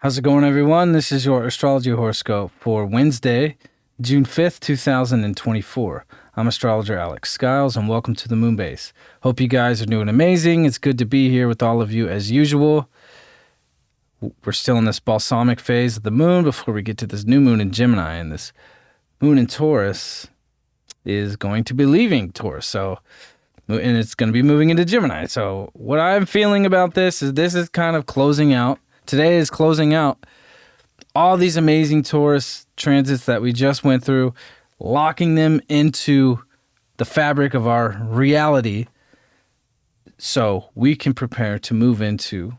How's it going, everyone? This is your Astrology Horoscope for Wednesday, June 5th, 2024. I'm astrologer Alex Skyles, and welcome to the Moonbase. Hope you guys are doing amazing. It's good to be here with all of you as usual. We're still in this balsamic phase of the moon before we get to this new moon in Gemini, and this moon in Taurus is going to be leaving Taurus, and it's going to be moving into Gemini. So what I'm feeling about this is kind of closing out. Today is closing out all these amazing Taurus transits that we just went through, locking them into the fabric of our reality so we can prepare to move into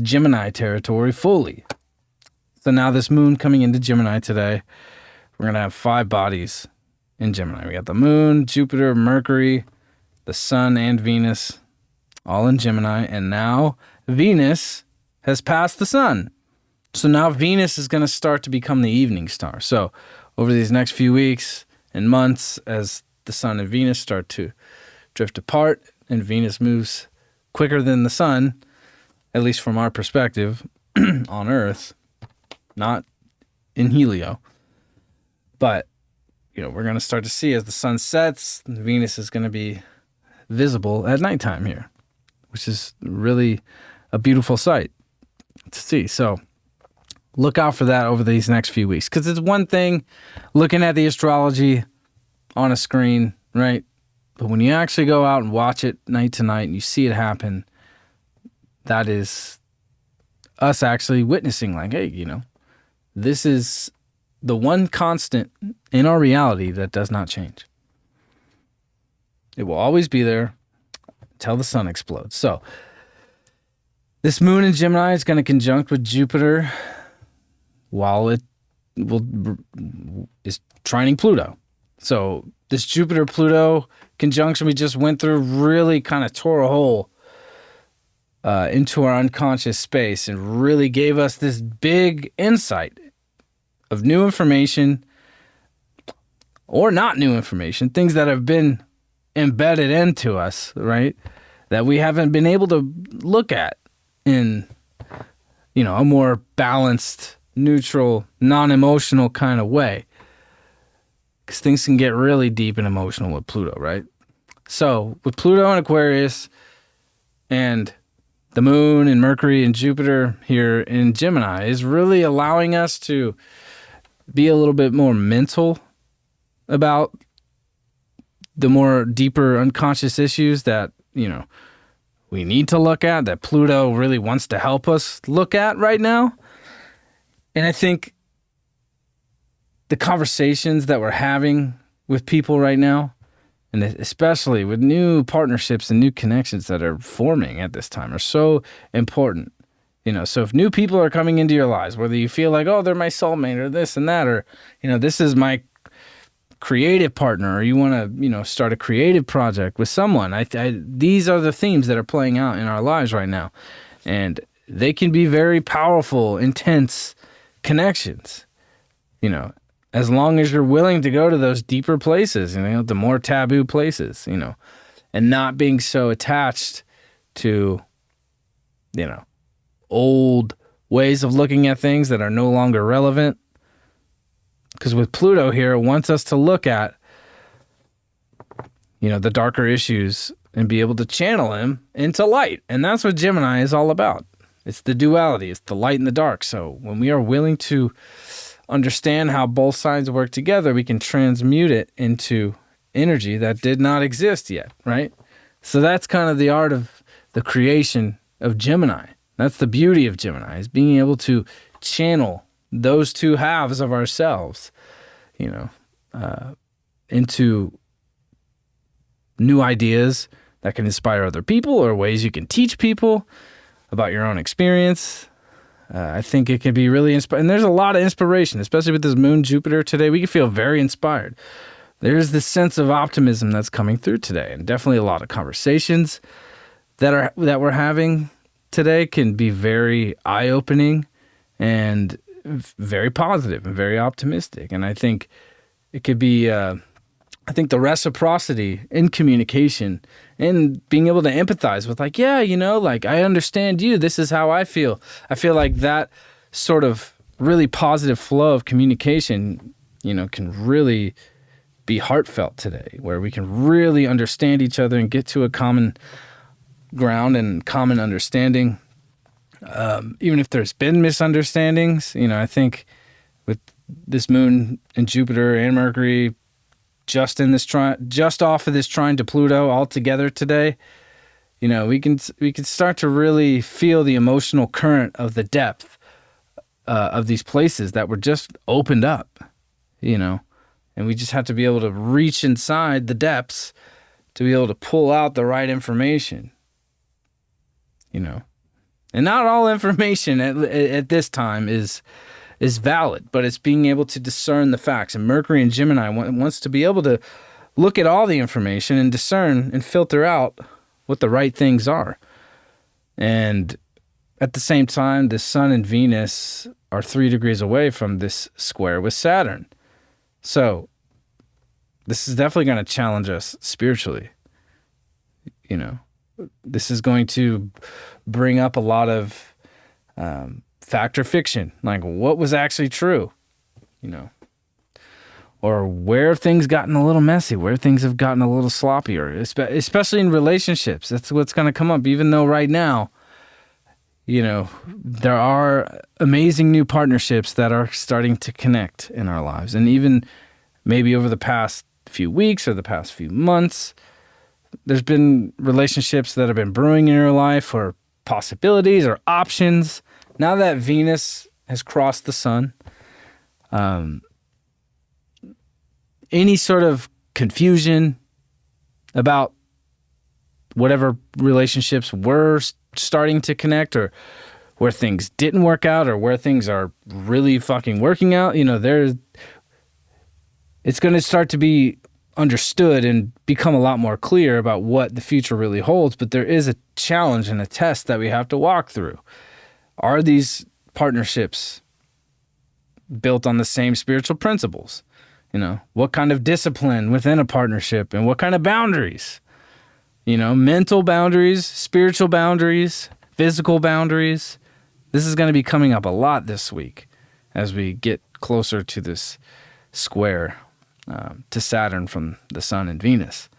Gemini territory fully. So now this moon coming into Gemini today, we're going to have 5 bodies in Gemini. We got the moon, Jupiter, Mercury, the sun, and Venus, all in Gemini. And now Venus has passed the sun. So now Venus is going to start to become the evening star. So over these next few weeks and months, as the sun and Venus start to drift apart and Venus moves quicker than the sun, at least from our perspective on Earth, not in Helio. But, we're going to start to see as the sun sets, Venus is going to be visible at nighttime here, which is really a beautiful sight to see. So look out for that over these next few weeks, because it's one thing looking at the astrology on a screen, right? But when you actually go out and watch it night to night and you see it happen, that is us actually witnessing, like, hey, this is the one constant in our reality that does not change. It will always be there until the sun explodes. So this moon in Gemini is going to conjunct with Jupiter while it is trining Pluto. So this Jupiter-Pluto conjunction we just went through really kind of tore a hole into our unconscious space and really gave us this big insight of new information or not new information, things that have been embedded into us, right, that we haven't been able to look at in, a more balanced, neutral, non-emotional kind of way. Because things can get really deep and emotional with Pluto, right? So with Pluto and Aquarius and the moon and Mercury and Jupiter here in Gemini is really allowing us to be a little bit more mental about the more deeper unconscious issues that, we need to look at, that Pluto really wants to help us look at right now. And I think the conversations that we're having with people right now, and especially with new partnerships and new connections that are forming at this time, are so important. So if new people are coming into your lives, whether you feel like, oh, they're my soulmate or this and that, or, this is my creative partner, or you want to, start a creative project with someone, these are the themes that are playing out in our lives right now. And they can be very powerful, intense connections, as long as you're willing to go to those deeper places, the more taboo places, and not being so attached to, old ways of looking at things that are no longer relevant. Because with Pluto here, it wants us to look at, the darker issues and be able to channel them into light. And that's what Gemini is all about. It's the duality. It's the light and the dark. So when we are willing to understand how both sides work together, we can transmute it into energy that did not exist yet, right? So that's kind of the art of the creation of Gemini. That's the beauty of Gemini, is being able to channel those two halves of ourselves, into new ideas that can inspire other people, or ways you can teach people about your own experience. I think it can be really inspiring. And there's a lot of inspiration, especially with this moon Jupiter today. We can feel very inspired. There's this sense of optimism that's coming through today, and definitely a lot of conversations that we're having today can be very eye-opening and very positive and very optimistic. And I think it could be, I think the reciprocity in communication and being able to empathize with, like, yeah, I understand you. This is how I feel. I feel like that sort of really positive flow of communication, can really be heartfelt today, where we can really understand each other and get to a common ground and common understanding. Even if there's been misunderstandings, I think with this moon and Jupiter and Mercury just off of this trine to Pluto all together today, we can start to really feel the emotional current of the depth of these places that were just opened up, and we just have to be able to reach inside the depths to be able to pull out the right information, and not all information at this time is valid, but it's being able to discern the facts. And Mercury in Gemini wants to be able to look at all the information and discern and filter out what the right things are. And at the same time, the Sun and Venus are 3 degrees away from this square with Saturn. So this is definitely going to challenge us spiritually. This is going to bring up a lot of fact or fiction, like what was actually true, or where things gotten a little messy, where things have gotten a little sloppy, or especially in relationships. That's what's going to come up, even though right now, there are amazing new partnerships that are starting to connect in our lives. And even maybe over the past few weeks or the past few months, there's been relationships that have been brewing in your life, or possibilities or options. Now that Venus has crossed the Sun, any sort of confusion about whatever relationships were starting to connect, or where things didn't work out, or where things are really fucking working out, it's going to start to be understood and become a lot more clear about what the future really holds. But there is a challenge and a test that we have to walk through. Are these partnerships built on the same spiritual principles? What kind of discipline within a partnership, and what kind of boundaries? Mental boundaries, spiritual boundaries, physical boundaries. This is going to be coming up a lot this week as we get closer to this square to Saturn from the Sun and Venus.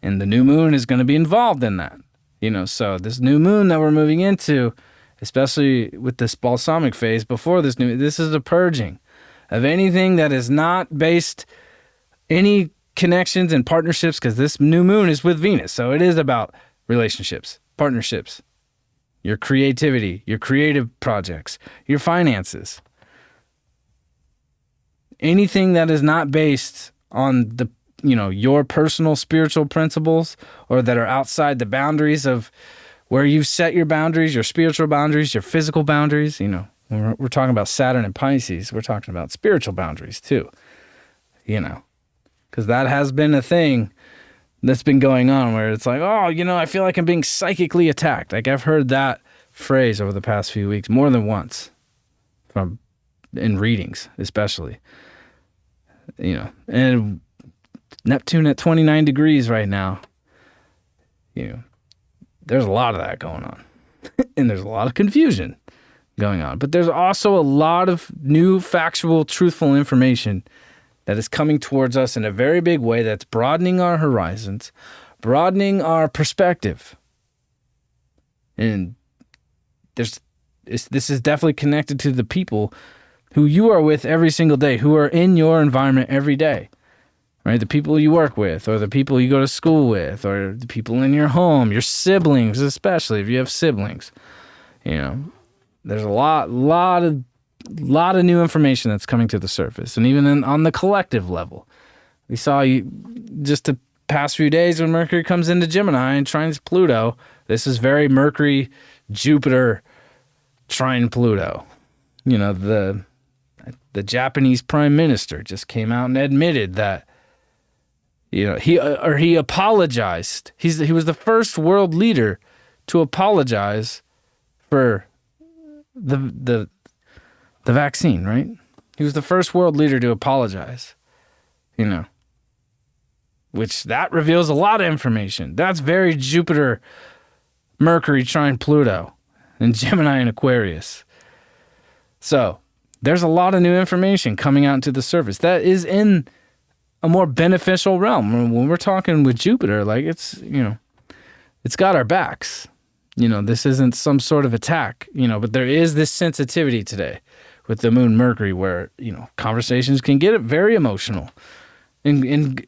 And the new moon is going to be involved in that. So this new moon that we're moving into, especially with this balsamic phase before this is a purging of anything that is not based any connections and partnerships, because this new moon is with Venus. So it is about relationships, partnerships, your creativity, your creative projects, your finances. Anything that is not based on the, your personal spiritual principles, or that are outside the boundaries of where you've set your boundaries, your spiritual boundaries, your physical boundaries. When we're talking about Saturn and Pisces, we're talking about spiritual boundaries too, because that has been a thing that's been going on, where it's like, I feel like I'm being psychically attacked. Like, I've heard that phrase over the past few weeks more than once, in readings especially. And Neptune at 29 degrees right now, there's a lot of that going on. And there's a lot of confusion going on. But there's also a lot of new factual, truthful information that is coming towards us in a very big way, that's broadening our horizons, broadening our perspective. And this is definitely connected to the people who you are with every single day, who are in your environment every day, right? The people you work with, or the people you go to school with, or the people in your home, your siblings, especially if you have siblings. There's a lot of new information that's coming to the surface. And even on the collective level, we saw just the past few days when Mercury comes into Gemini and trines Pluto. This is very Mercury, Jupiter, trine Pluto. The Japanese prime minister just came out and admitted that, he apologized. He was the first world leader to apologize for the vaccine, right? He was the first world leader to apologize, which that reveals a lot of information. That's very Jupiter, Mercury, trine Pluto, and Gemini and Aquarius. So there's a lot of new information coming out into the surface that is in a more beneficial realm. When we're talking with Jupiter, like it's got our backs. This isn't some sort of attack, but there is this sensitivity today with the moon Mercury where, conversations can get very emotional in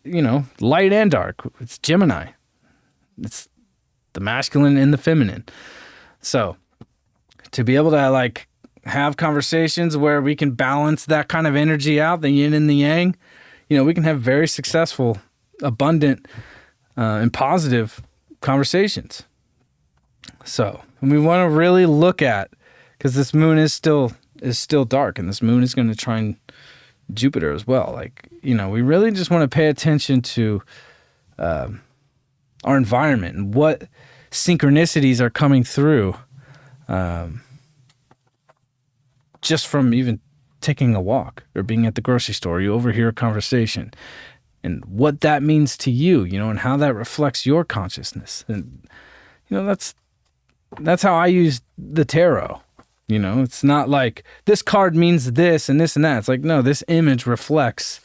light and dark. It's Gemini. It's the masculine and the feminine. So to be able to like have conversations where we can balance that kind of energy out, the yin and the yang, we can have very successful, abundant, and positive conversations. So we want to really look at, because this moon is still dark, and this moon is going to trine Jupiter as well. Like, we really just want to pay attention to our environment and what synchronicities are coming through, just from even taking a walk or being at the grocery store. You overhear a conversation and what that means to you, and how that reflects your consciousness. And, that's how I use the tarot. It's not like this card means this and this and that. It's like, no, this image reflects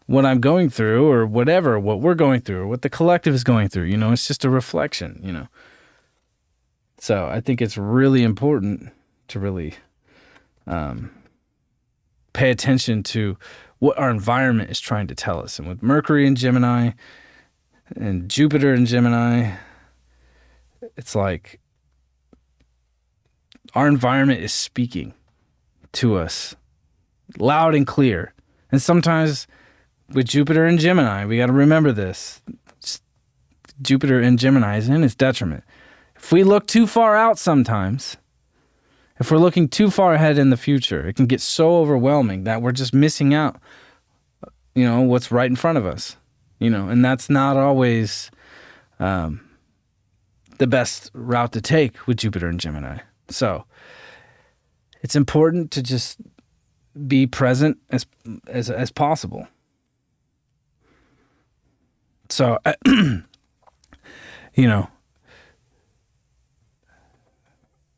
what I'm going through or whatever, what we're going through or what the collective is going through. It's just a reflection, So I think it's really important to really pay attention to what our environment is trying to tell us. And with Mercury in Gemini and Jupiter in Gemini, it's like our environment is speaking to us loud and clear. And sometimes with Jupiter and Gemini, we got to remember this. Jupiter and Gemini is in its detriment. If we look too far out sometimes, if we're looking too far ahead in the future, it can get so overwhelming that we're just missing out, what's right in front of us, and that's not always the best route to take with Jupiter and Gemini. So it's important to just be present as possible. So,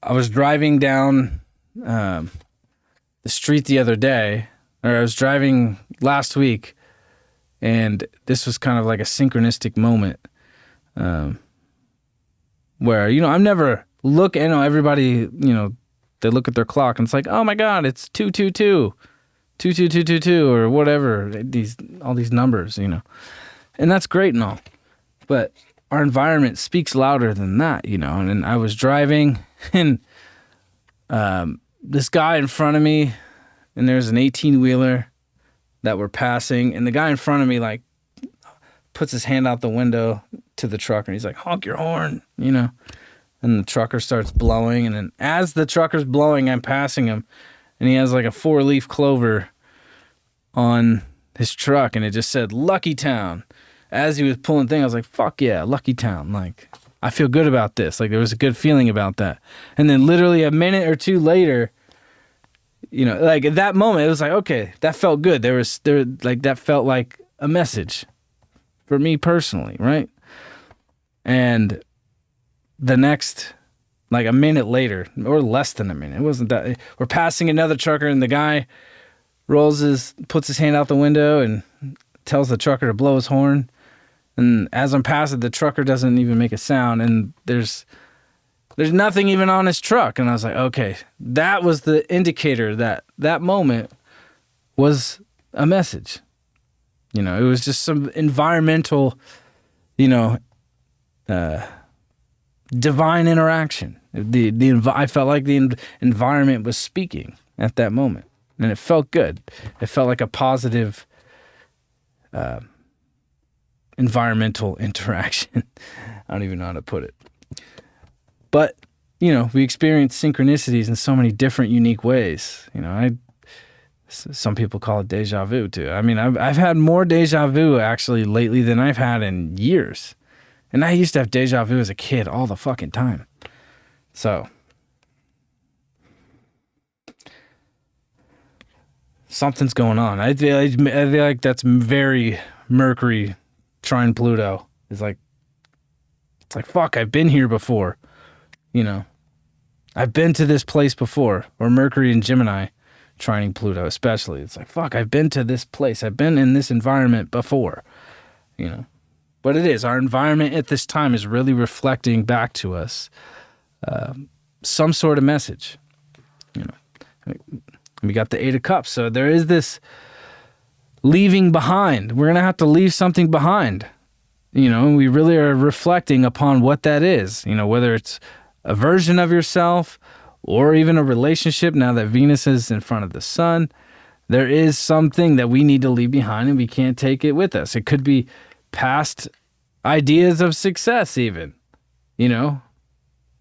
I was driving down the street the other day, or I was driving last week, and this was kind of like a synchronistic moment where, I'm never everybody, they look at their clock and it's like, oh my God, it's 222, 22222 or whatever, all these numbers, and that's great and all. But our environment speaks louder than that, and I was driving and this guy in front of me, and there's an 18-wheeler that we're passing, and the guy in front of me like puts his hand out the window to the trucker and he's like, honk your horn, and the trucker starts blowing, and then as the trucker's blowing, I'm passing him, and he has like a 4-leaf clover on his truck, and it just said Lucky Town. As he was pulling thing, I was like, fuck yeah, Lucky Town. Like, I feel good about this. Like, there was a good feeling about that. And then literally a minute or two later, like at that moment, it was like, okay, that felt good. That felt like a message for me personally, right? And the next, like a minute later, or less than a minute, it wasn't that, we're passing another trucker, and the guy puts his hand out the window and tells the trucker to blow his horn. And as I'm passing, the trucker doesn't even make a sound, and there's nothing even on his truck. And I was like, okay, that was the indicator that moment was a message. It was just some environmental, divine interaction. I felt like the environment was speaking at that moment, and it felt good. It felt like a positive environmental interaction. I don't even know how to put it. But, we experience synchronicities in so many different, unique ways. Some people call it deja vu too. I mean, I've had more deja vu actually lately than I've had in years. And I used to have deja vu as a kid all the fucking time. So, something's going on. I feel like that's very Mercury trine Pluto. It's like fuck, I've been here before. I've been to this place before. Or Mercury and Gemini trining Pluto especially. It's like, fuck, I've been to this place. I've been in this environment before, you know. But it is. Our environment at this time is really reflecting back to us some sort of message, you know. We got the Eight of Cups. So there is this leaving behind. We're going to have to leave something behind. You know, we really are reflecting upon what that is, you know, whether it's a version of yourself or even a relationship. Now that Venus is in front of the sun, there is something that we need to leave behind and we can't take it with us. It could be past ideas of success even, you know,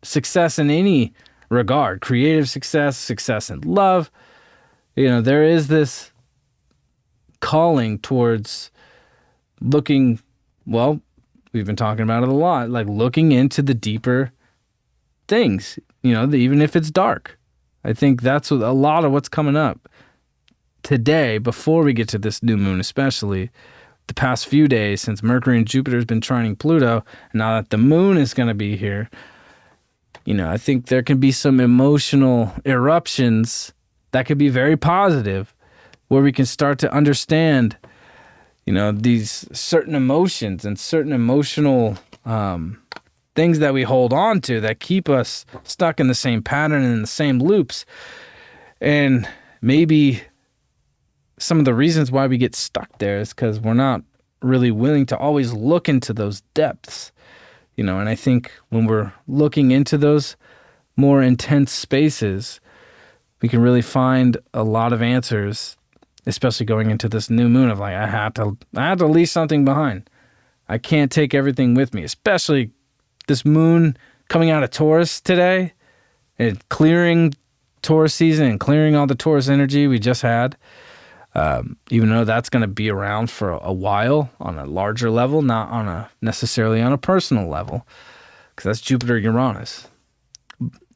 success in any regard, creative success, success in love. You know, there is this calling towards looking, well, we've been talking about it a lot, like looking into the deeper things, you know, even if it's dark. I think that's a lot of what's coming up today before we get to this new moon, especially the past few days since Mercury and Jupiter has been trining Pluto. And now that the moon is going to be here, you know, I think there can be some emotional eruptions that could be very positive where we can start to understand, you know, these certain emotions and certain emotional things that we hold on to that keep us stuck in the same pattern and in the same loops. And maybe some of the reasons why we get stuck there is because we're not really willing to always look into those depths, you know. And I think when we're looking into those more intense spaces, we can really find a lot of answers, especially going into this new moon of like, I have to leave something behind. I can't take everything with me, especially this moon coming out of Taurus today and clearing Taurus season and clearing all the Taurus energy we just had. Even though that's going to be around for a while on a larger level, not necessarily on a personal level, because that's Jupiter Uranus.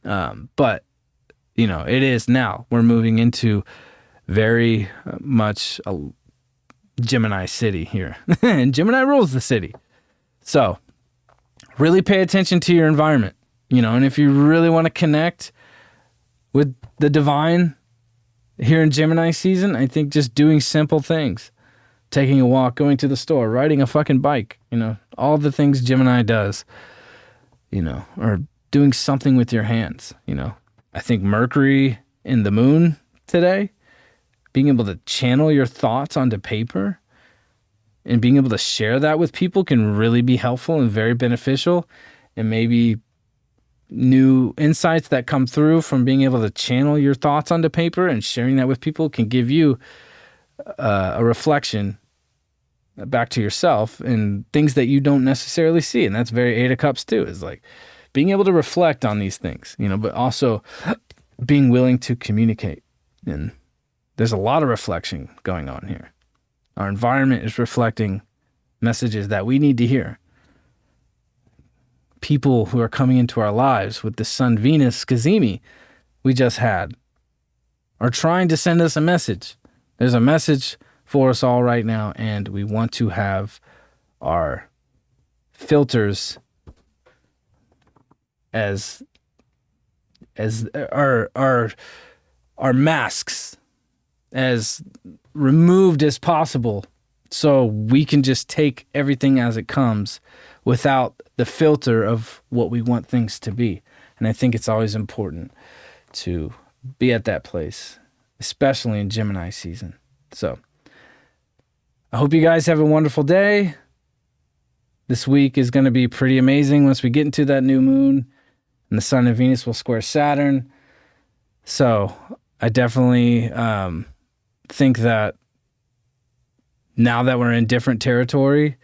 But, you know, it is now. We're moving into very much a Gemini city here. And Gemini rules the city. So really pay attention to your environment, you know, and if you really want to connect with the divine here in Gemini season, I think just doing simple things, taking a walk, going to the store, riding a fucking bike, you know, all the things Gemini does, you know, or doing something with your hands, you know. I think Mercury in the moon today, being able to channel your thoughts onto paper and being able to share that with people can really be helpful and very beneficial. And maybe new insights that come through from being able to channel your thoughts onto paper and sharing that with people can give you a reflection back to yourself and things that you don't necessarily see. And that's very Eight of Cups too, is like being able to reflect on these things, you know, but also being willing to communicate. And there's a lot of reflection going on here. Our environment is reflecting messages that we need to hear. People who are coming into our lives with the Sun-Venus Skazimi we just had are trying to send us a message. There's a message for us all right now, and we want to have our filters as our masks as removed as possible, so we can just take everything as it comes without the filter of what we want things to be. And I think it's always important to be at that place, especially in Gemini season. So I hope you guys have a wonderful day. This week is going to be pretty amazing once we get into that new moon and the Sun and Venus will square Saturn. So I definitely think that now that we're in different territory,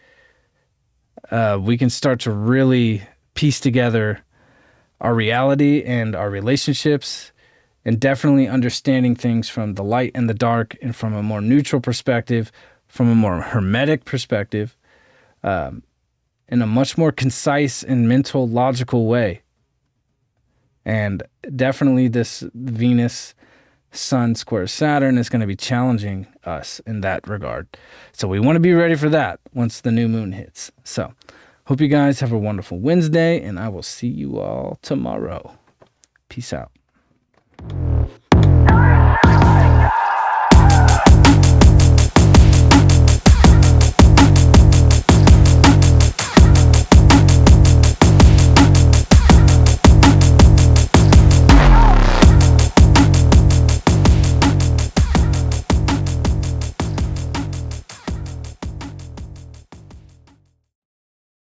we can start to really piece together our reality and our relationships, and definitely understanding things from the light and the dark and from a more neutral perspective, from a more hermetic perspective, in a much more concise and mental, logical way. And definitely this Venus Sun square Saturn is going to be challenging us in that regard. So we want to be ready for that once the new moon hits. So hope you guys have a wonderful Wednesday, and I will see you all tomorrow. Peace out.